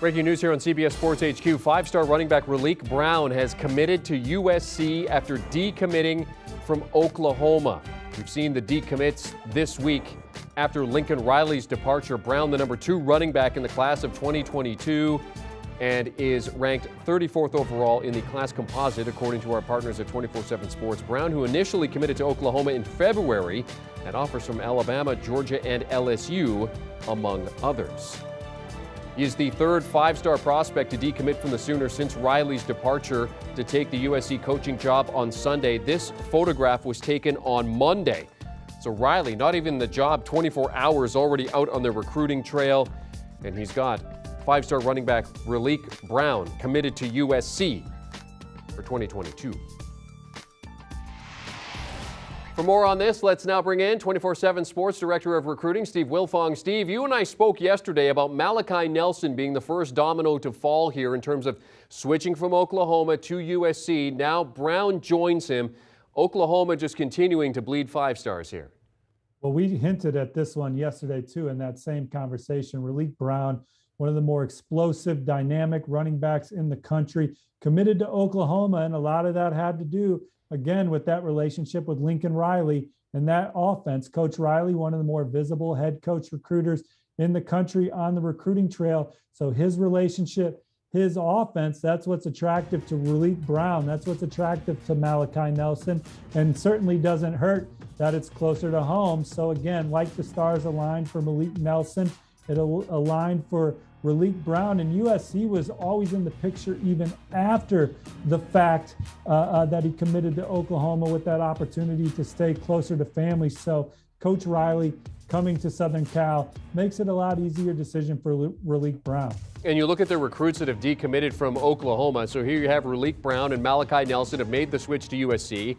Breaking news here on CBS Sports HQ. Five-star running back Raleek Brown has committed to USC after decommitting from Oklahoma. We've seen the decommits this week after Lincoln Riley's departure. Brown, the number 2 running back in the class of 2022, and is ranked 34th overall in the class composite, according to our partners at 24/7 Sports. Brown, who initially committed to Oklahoma in February, had offers from Alabama, Georgia, and LSU, among others. He is the third five-star prospect to decommit from the Sooners since Riley's departure to take the USC coaching job on Sunday. This photograph was taken on Monday. So Riley, not even the job 24 hours, already out on the recruiting trail. And he's got five-star running back Raleek Brown committed to USC for 2022. For more on this, let's now bring in 24/7 Sports Director of Recruiting, Steve Wiltfong. Steve, you and I spoke yesterday about Malachi Nelson being the first domino to fall here in terms of switching from Oklahoma to USC. Now Brown joins him. Oklahoma just continuing to bleed five stars here. Well, we hinted at this one yesterday, too, in that same conversation. Raleek Brown, one of the more explosive, dynamic running backs in the country, committed to Oklahoma, and a lot of that had to do again, with that relationship with Lincoln Riley and that offense. Coach Riley, one of the more visible head coach recruiters in the country on the recruiting trail. So his relationship, his offense, that's what's attractive to Raleek Brown. That's what's attractive to Malachi Nelson, and certainly doesn't hurt that it's closer to home. So again, like the stars aligned for Malik Nelson, it'll align for Raleek Brown, and USC was always in the picture even after the fact that he committed to Oklahoma with that opportunity to stay closer to family. So Coach Riley coming to Southern Cal makes it a lot easier decision for Raleek Brown. And you look at the recruits that have decommitted from Oklahoma. So here you have Raleek Brown and Malachi Nelson have made the switch to USC.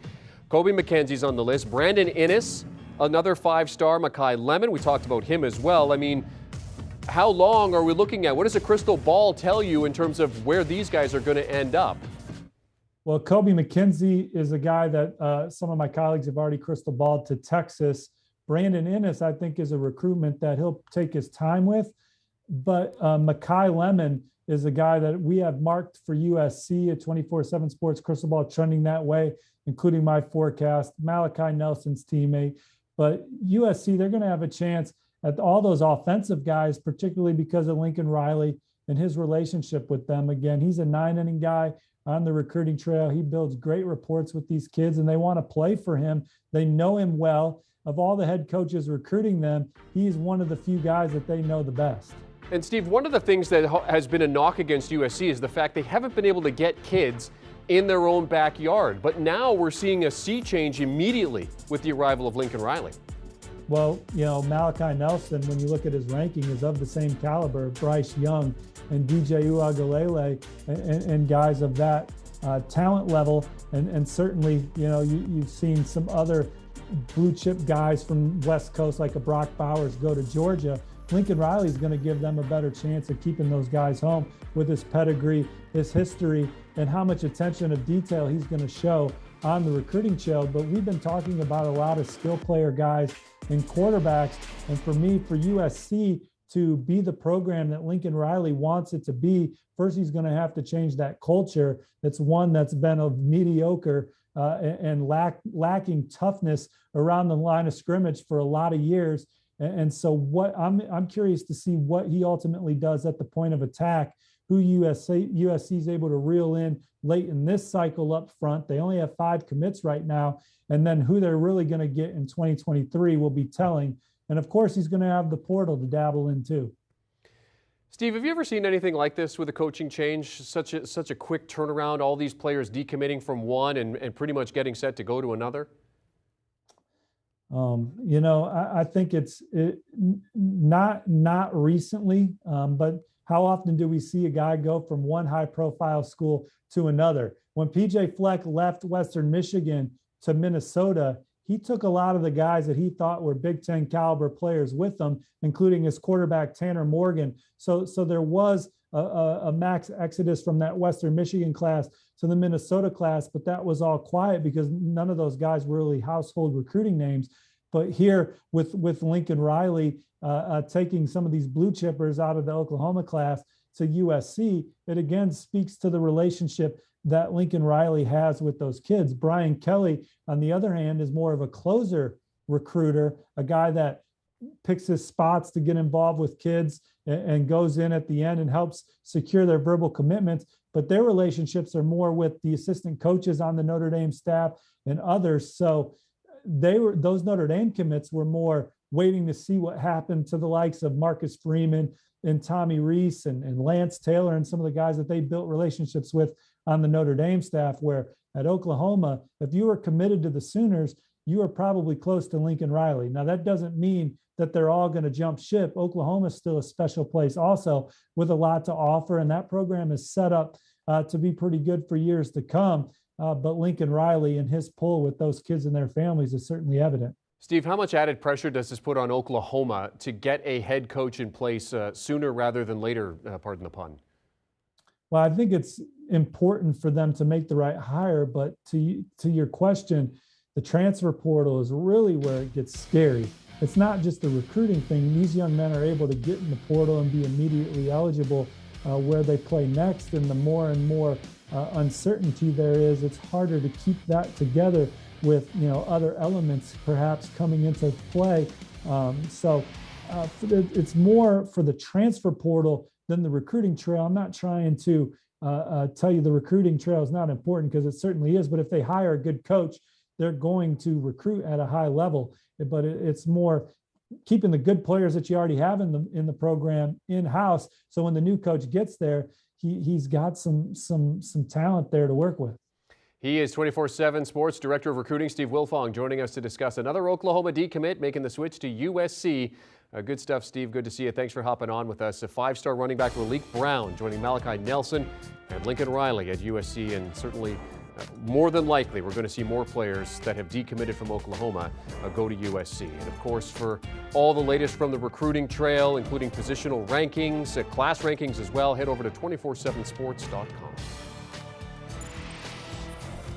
Kobe McKenzie's on the list. Brandon Inniss, another five-star. Makai Lemon, we talked about him as well. I mean, how long are we looking at? What does a crystal ball tell you in terms of where these guys are going to end up? Well, Kobe McKenzie is a guy that some of my colleagues have already crystal balled to Texas. Brandon Inniss, I think, is a recruitment that he'll take his time with. But Makai Lemon is a guy that we have marked for USC at 24/7 Sports Crystal Ball, trending that way, including my forecast, Malachi Nelson's teammate. But USC, they're going to have a chance at all those offensive guys, particularly because of Lincoln Riley and his relationship with them. Again, he's a 9-inning guy on the recruiting trail. He builds great reports with these kids, and they want to play for him. They know him well. Of all the head coaches recruiting them, he's one of the few guys that they know the best. And Steve, one of the things that has been a knock against USC is the fact they haven't been able to get kids in their own backyard. But now we're seeing a sea change immediately with the arrival of Lincoln Riley. Well, you know, Malachi Nelson, when you look at his ranking, is of the same caliber, Bryce Young and DJ Uiagalelei and guys of that talent level. And certainly, you know, you've seen some other blue chip guys from West Coast like a Brock Bowers go to Georgia. Lincoln Riley is going to give them a better chance of keeping those guys home with his pedigree, his history, and how much attention of detail he's going to show on the recruiting trail. But we've been talking about a lot of skill player guys and quarterbacks. And for me, for USC to be the program that Lincoln Riley wants it to be, first he's going to have to change that culture. That's one that's been of mediocre and lacking toughness around the line of scrimmage for a lot of years. And so what I'm curious to see what he ultimately does at the point of attack, who USC is able to reel in late in this cycle up front. They only have 5 commits right now. And then who they're really going to get in 2023 will be telling. And of course, he's going to have the portal to dabble in too. Steve, have you ever seen anything like this with a coaching change? Such a quick turnaround, all these players decommitting from one and pretty much getting set to go to another? You know, I think it's not recently, but how often do we see a guy go from one high-profile school to another? When P.J. Fleck left Western Michigan to Minnesota, he took a lot of the guys that he thought were Big Ten caliber players with him, including his quarterback, Tanner Morgan. So there was a max exodus from that Western Michigan class to the Minnesota class, but that was all quiet because none of those guys were really household recruiting names. But here with Lincoln Riley taking some of these blue chippers out of the Oklahoma class to USC, it again speaks to the relationship that Lincoln Riley has with those kids. Brian Kelly, on the other hand, is more of a closer recruiter, a guy that picks his spots to get involved with kids and goes in at the end and helps secure their verbal commitments. But their relationships are more with the assistant coaches on the Notre Dame staff and others. So those Notre Dame commits were more waiting to see what happened to the likes of Marcus Freeman and Tommy Reese and Lance Taylor and some of the guys that they built relationships with on the Notre Dame staff, where at Oklahoma, if you were committed to the Sooners, you are probably close to Lincoln Riley. Now, that doesn't mean that they're all going to jump ship. Oklahoma is still a special place also with a lot to offer, and that program is set up to be pretty good for years to come. But Lincoln Riley and his pull with those kids and their families is certainly evident. Steve, how much added pressure does this put on Oklahoma to get a head coach in place sooner rather than later, pardon the pun? Well, I think it's important for them to make the right hire, but to your question, the transfer portal is really where it gets scary. It's not just the recruiting thing. These young men are able to get in the portal and be immediately eligible where they play next, and the more and more uncertainty there is, it's harder to keep that together with other elements perhaps coming into play. So it's more for the transfer portal than the recruiting trail. I'm not trying to tell you the recruiting trail is not important, because it certainly is. But if they hire a good coach, they're going to recruit at a high level. But it's more keeping the good players that you already have in the program in-house. So when the new coach gets there, he's got some talent there to work with. He is 24/7 Sports Director of Recruiting Steve Wiltfong, joining us to discuss another Oklahoma decommit making the switch to USC. Good stuff, Steve. Good to see you. Thanks for hopping on with us. A five-star running back, Raleek Brown, joining Malachi Nelson and Lincoln Riley at USC. And certainly, more than likely, we're going to see more players that have decommitted from Oklahoma go to USC. And of course, for all the latest from the recruiting trail, including positional rankings, class rankings as well, head over to 247sports.com.